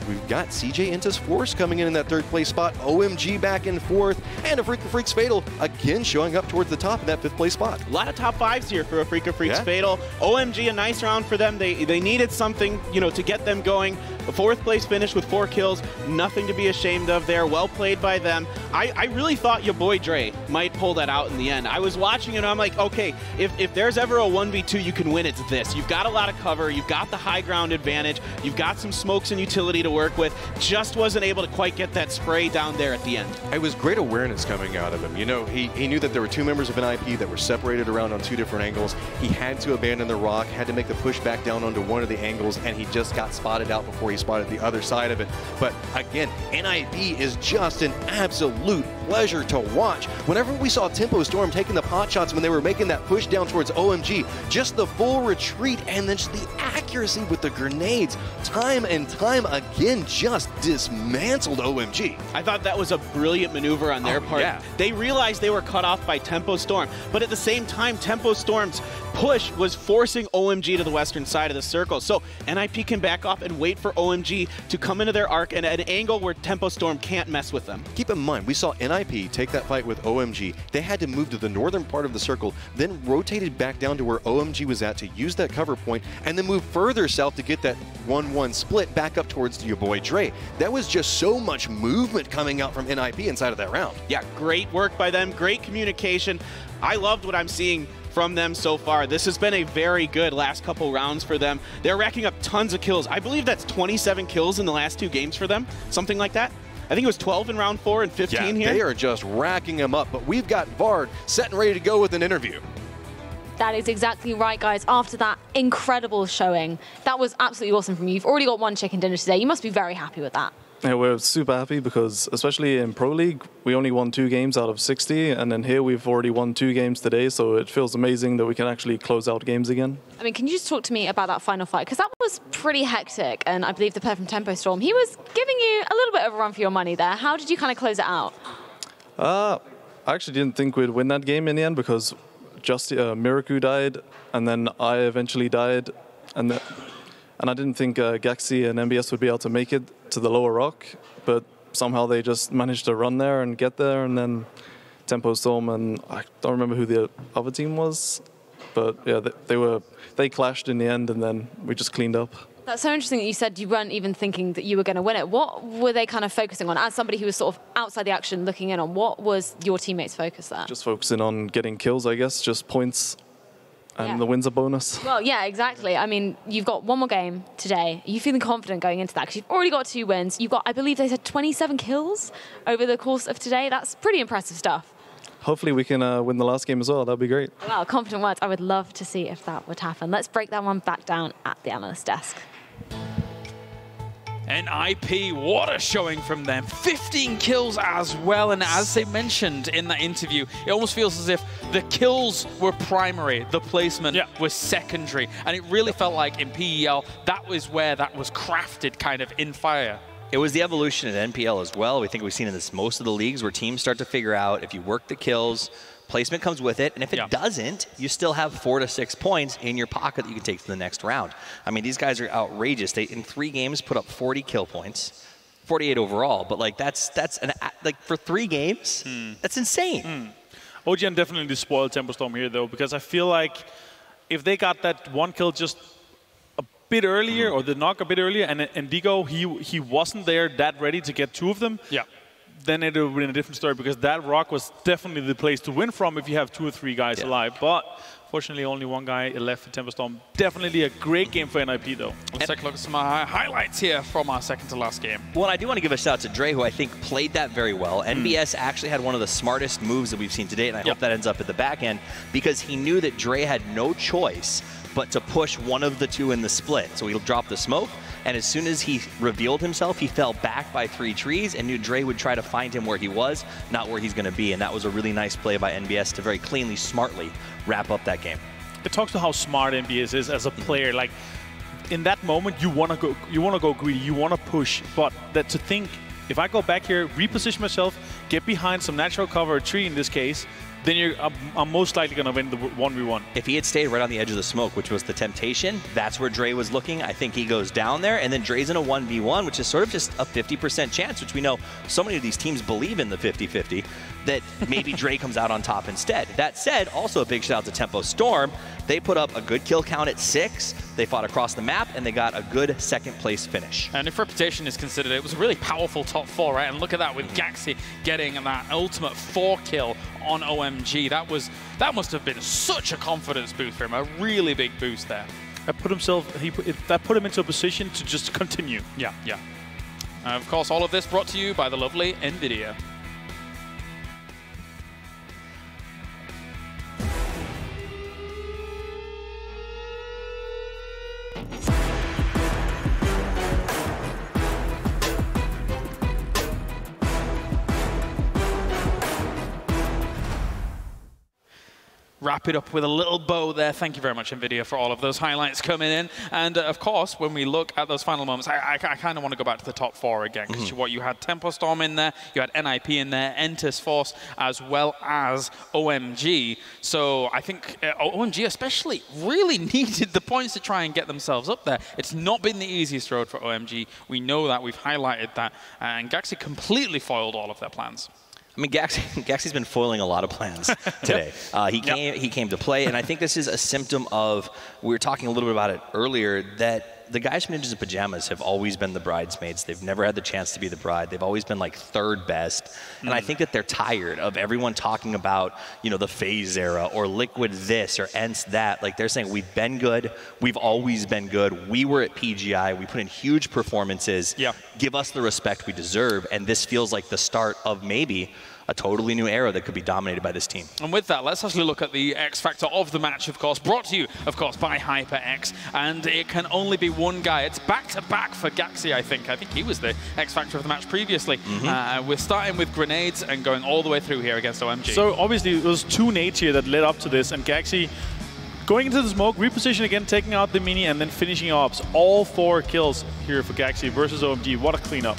we've got CJ Inta's Force coming in that 3rd place spot, OMG back in 4th, and a Freak of Freaks Fatal again showing up towards the top in that 5th place spot. A lot of top 5s here for a Freak of Freaks Fatal. OMG, a nice round for them. They needed something, you know, to get them going. A 4th place finish with 4 kills, nothing to be ashamed of there. Well played by them. I really thought your boy Dre might pull that out in the end. I was watching it and I'm like, okay, if there's ever a 1v2 you can win, it's this. You've got a lot of cover, you've got the high ground advantage, you've got some smokes and utility to work with. Just wasn't able to quite get that spray down there at the end. It was great awareness coming out of him. You know, he knew that there were 2 members of NIP that were separated around on 2 different angles. He had to abandon the rock, had to make the push back down onto one of the angles, and he just got spotted out before he spotted the other side of it. But again, NIP is just an absolute pleasure to watch. Whenever we saw Tempo Storm taking the pot shots when they were making that push down towards OMG, just the full retreat and then just the accuracy with the grenades, time and time again, just dismantled OMG. I thought that was a brilliant maneuver on their part. Yeah. They realized they were cut off by Tempo Storm, but at the same time, Tempo Storm's push was forcing OMG to the western side of the circle. So NIP can back off and wait for OMG to come into their arc and at an angle where Tempo Storm can't mess with them. Keep in mind, we saw NIP take that fight with OMG. They had to move to the northern part of the circle, then rotated back down to where OMG was at to use that cover point, and then move further south to get that 1-1 split back up towards your boy Dre. That was just so much movement coming out from NIP inside of that round. Yeah, great work by them, great communication. I loved what I'm seeing from them so far. This has been a very good last couple rounds for them. They're racking up tons of kills. I believe that's 27 kills in the last 2 games for them, something like that. I think it was 12 in round 4 and 15 here. They are just racking them up, but we've got Vard set and ready to go with an interview. That is exactly right, guys. After that incredible showing, that was absolutely awesome from you. You've already got 1 chicken dinner today. You must be very happy with that. Yeah, we're super happy because, especially in Pro League, we only won 2 games out of 60, and then here we've already won 2 games today, so it feels amazing that we can actually close out games again. I mean, can you just talk to me about that final fight? Because that was pretty hectic, and I believe the player from Tempo Storm, he was giving you a little bit of a run for your money there. How did you kind of close it out? I actually didn't think we'd win that game in the end because just Miraku died, and then I eventually died, and I didn't think Gaxi and MBS would be able to make it to the lower rock, but somehow they just managed to run there and get there, and then Tempo Storm, and I don't remember who the other team was, but yeah, they clashed in the end, and then we just cleaned up. That's so interesting that you said you weren't even thinking that you were going to win it. What were they kind of focusing on? As somebody who was sort of outside the action looking in on, what was your teammates' focus there? Just focusing on getting kills, I guess, just points. And the win's a bonus. Well, yeah, exactly. I mean, you've got 1 more game today. Are you feeling confident going into that? Because you've already got 2 wins. You've got, I believe they said 27 kills over the course of today. That's pretty impressive stuff. Hopefully we can win the last game as well. That'd be great. Wow, confident words. I would love to see if that would happen. Let's break that one back down at the analyst desk. NIP, what a showing from them. 15 kills as well, and as they mentioned in that interview, it almost feels as if the kills were primary, the placement was secondary, and it really felt like in PEL, that was where that was crafted kind of in fire. It was the evolution at NPL as well. We think we've seen in this most of the leagues where teams start to figure out if you work the kills, placement comes with it, and if it doesn't, you still have 4 to 6 points in your pocket that you can take to the next round. I mean, these guys are outrageous. They, in 3 games, put up 40 kill points, 48 overall, but like that's like for 3 games, that's insane. OGN definitely spoiled Tempo Storm here though, because I feel like if they got that 1 kill just a bit earlier, or the knock a bit earlier, and Digo, he wasn't there that ready to get 2 of them. Then it would have been a different story, because that rock was definitely the place to win from if you have 2 or 3 guys alive. But fortunately, only 1 guy left for Tempo Storm. Definitely a great game for NIP, though. Let's take a look at some highlights here from our second to last game. Well, I do want to give a shout out to Dre, who I think played that very well. NBS actually had one of the smartest moves that we've seen today, and I hope that ends up at the back end, because he knew that Dre had no choice but to push one of the 2 in the split. So he'll drop the smoke, and as soon as he revealed himself, he fell back by 3 trees and knew Dre would try to find him where he was, not where he's going to be. And that was a really nice play by NBS to very cleanly, smartly wrap up that game. It talks to how smart NBS is as a player. Like, in that moment, you want to go greedy, you want to push, but that to think, if I go back here, reposition myself, get behind some natural cover, a tree in this case, then I'm most likely going to win the 1v1. If he had stayed right on the edge of the smoke, which was the temptation, that's where Dre was looking. I think he goes down there, and then Dre's in a 1v1, which is sort of just a 50% chance, which we know so many of these teams believe in the 50-50, that maybe Dre comes out on top instead. That said, also a big shout out to Tempo Storm. They put up a good kill count at 6. They fought across the map, and they got a good second-place finish. And if reputation is considered, it was a really powerful top 4, right? And look at that with Gaxi getting that ultimate 4 kill on OMG. That must have been such a confidence boost for him, a really big boost there. That put him into a position to just continue. Yeah, yeah. Of course, all of this brought to you by the lovely NVIDIA. Wrap it up with a little bow there. Thank you very much, NVIDIA, for all of those highlights coming in. And of course, when we look at those final moments, I kind of want to go back to the top 4 again, because you had Tempo Storm in there, you had NIP in there, Entus Force, as well as OMG. So I think OMG especially really needed the points to try and get themselves up there. It's not been the easiest road for OMG. We know that, we've highlighted that, and Gaxi completely foiled all of their plans. I mean, Gaxi's been foiling a lot of plans today. He came to play, and I think this is a symptom of, we were talking a little bit about it earlier, that the guys from Ninjas in Pajamas have always been the bridesmaids. They've never had the chance to be the bride. They've always been like 3rd best. And I think that they're tired of everyone talking about, you know, the FaZe era or Liquid this or ENCE that. Like, they're saying, we've been good. We've always been good. We were at PGI. We put in huge performances. Yeah. Give us the respect we deserve. And this feels like the start of maybe a totally new era that could be dominated by this team. And with that, let's actually look at the X Factor of the match, of course, brought to you, of course, by HyperX. And it can only be one guy. It's back-to-back for Gaxi, I think. I think he was the X Factor of the match previously. We're starting with grenades and going all the way through here against OMG. So obviously, it was 2 nades here that led up to this, and Gaxi going into the smoke, reposition again, taking out the mini, and then finishing ops. All 4 kills here for Gaxi versus OMG. What a cleanup.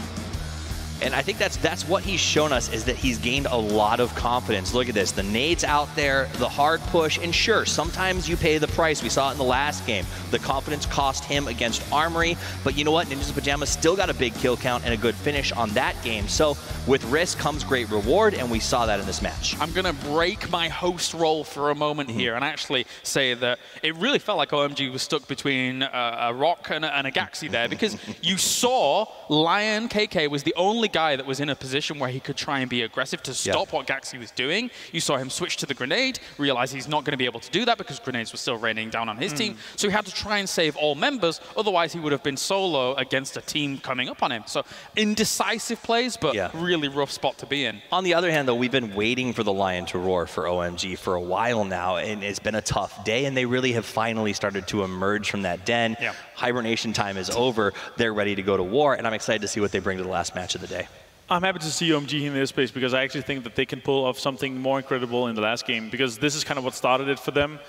And I think that's what he's shown us, is that he's gained a lot of confidence. Look at this, the nades out there, the hard push, and sure, sometimes you pay the price. We saw it in the last game. The confidence cost him against Armory, but you know what? Ninjas in Pajamas still got a big kill count and a good finish on that game. So with risk comes great reward, and we saw that in this match. I'm going to break my host role for a moment here and actually say that it really felt like OMG was stuck between a rock and a Gaxi there, because you saw Lion KK was the only guy that was in a position where he could try and be aggressive to stop what Gaxi was doing. You saw him switch to the grenade, realize he's not going to be able to do that because grenades were still raining down on his team. So he had to try and save all members, otherwise he would have been solo against a team coming up on him. So indecisive plays, but really rough spot to be in. On the other hand, though, we've been waiting for the lion to roar for OMG for a while now, and it's been a tough day, and they really have finally started to emerge from that den. Hibernation time is over. They're ready to go to war, and I'm excited to see what they bring to the last match of the day. I'm happy to see OMG in this space, because I actually think that they can pull off something more incredible in the last game, because this is kind of what started it for them.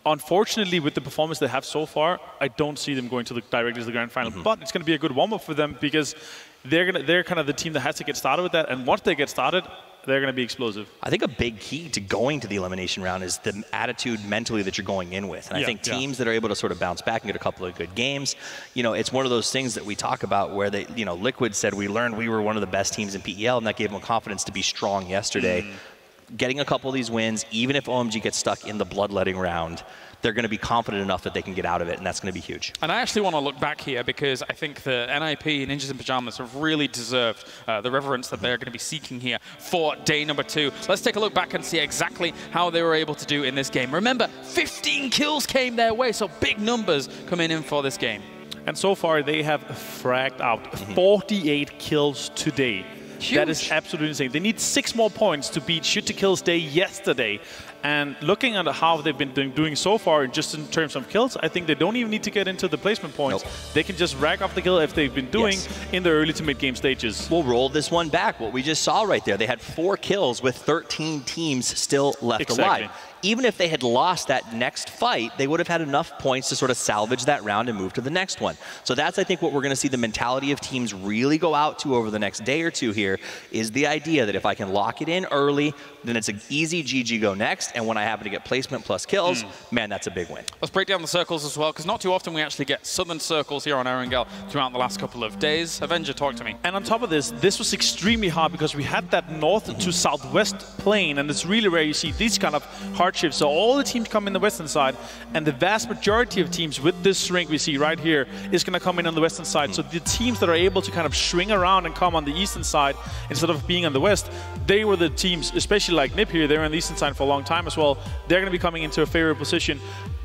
Unfortunately, with the performance they have so far, I don't see them going directly to the grand final. But it's going to be a good warm-up for them, because they're kind of the team that has to get started with that. And once they get started, they're going to be explosive. I think a big key to going to the elimination round is the attitude mentally that you're going in with. And I think teams that are able to sort of bounce back and get a couple of good games, you know, it's one of those things that we talk about where they, you know, Liquid said we learned we were one of the best teams in PEL, and that gave them confidence to be strong yesterday. Getting a couple of these wins, even if OMG gets stuck in the bloodletting round, they're going to be confident enough that they can get out of it, and that's going to be huge. And I actually want to look back here, because I think the NIP and Ninjas in Pajamas have really deserved the reverence that they're going to be seeking here for day number 2. Let's take a look back and see exactly how they were able to do in this game. Remember, 15 kills came their way, so big numbers coming in for this game. And so far, they have fragged out 48 kills today. Huge. That is absolutely insane. They need 6 more points to beat Shoot to Kill's day yesterday. And looking at how they've been doing so far, just in terms of kills, I think they don't even need to get into the placement points. They can just rack up the kill if they've been doing in the early to mid-game stages. We'll roll this one back. What we just saw right there, they had 4 kills with 13 teams still left alive. Even if they had lost that next fight, they would have had enough points to sort of salvage that round and move to the next one. So that's, I think, what we're going to see the mentality of teams really go out to over the next day or two here, is the idea that if I can lock it in early, then it's an easy GG go next, and when I happen to get placement plus kills, man, that's a big win. Let's break down the circles as well, because not too often we actually get southern circles here on Erangel throughout the last couple of days. Avenger, talk to me. And on top of this, this was extremely hard because we had that north to southwest plane, and it's really rare you see these kind of hardships. So all the teams come in the western side, and the vast majority of teams with this shrink we see right here is going to come in on the western side. So the teams that are able to kind of swing around and come on the eastern side instead of being on the west, they were the teams, especially like Nip here, they're on the eastern side for a long time as well. They're going to be coming into a favorable position.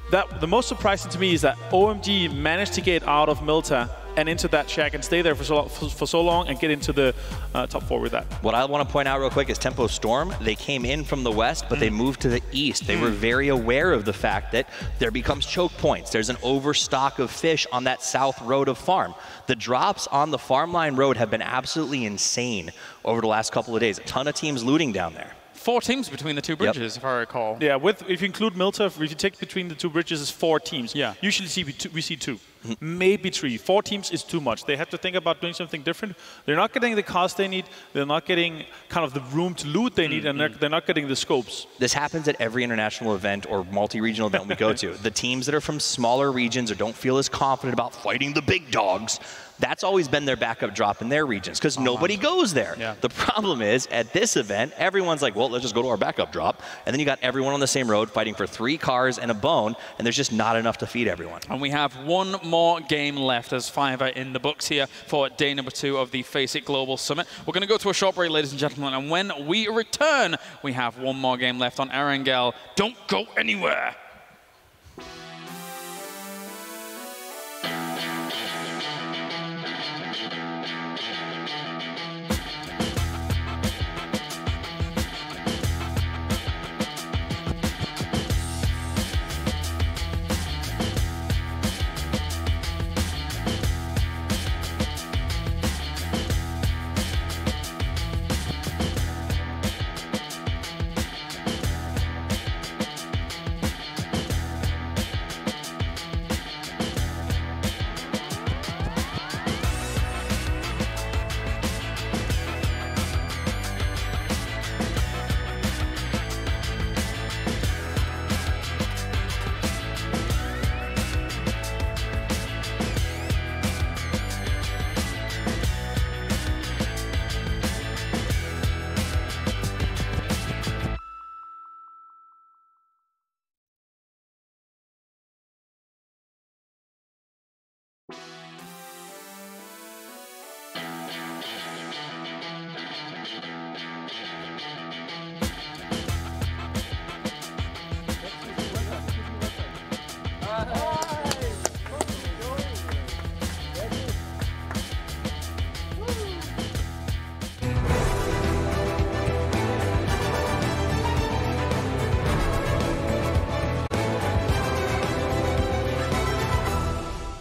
The most surprising to me is that OMG managed to get out of Milta and into that shack and stay there for so long and get into the top 4 with that. What I want to point out real quick is Tempo Storm. They came in from the west, but they moved to the east. They were very aware of the fact that there becomes choke points. There's an overstock of fish on that south road of farm. The drops on the farm line road have been absolutely insane over the last couple of days. A ton of teams looting down there. 4 teams between the 2 bridges, if I recall. Yeah, if you include Milta, if you take between the 2 bridges, it's 4 teams. Yeah. Usually we see 2, maybe 3. 4 teams is too much. They have to think about doing something different. They're not getting the cost they need. They're not getting kind of the room to loot they need, and they're not getting the scopes. This happens at every international event or multi-regional event we go to. The teams that are from smaller regions or don't feel as confident about fighting the big dogs, that's always been their backup drop in their regions because nobody goes there. Yeah. The problem is, at this event, everyone's like, well, let's just go to our backup drop. And then you got everyone on the same road fighting for 3 cars and a bone, and there's just not enough to feed everyone. And we have 1 more game left as 5 in the books here for day number 2 of the FACEIT Global Summit. We're going to go to a short break, ladies and gentlemen, and when we return, we have 1 more game left on Erangel. Don't go anywhere.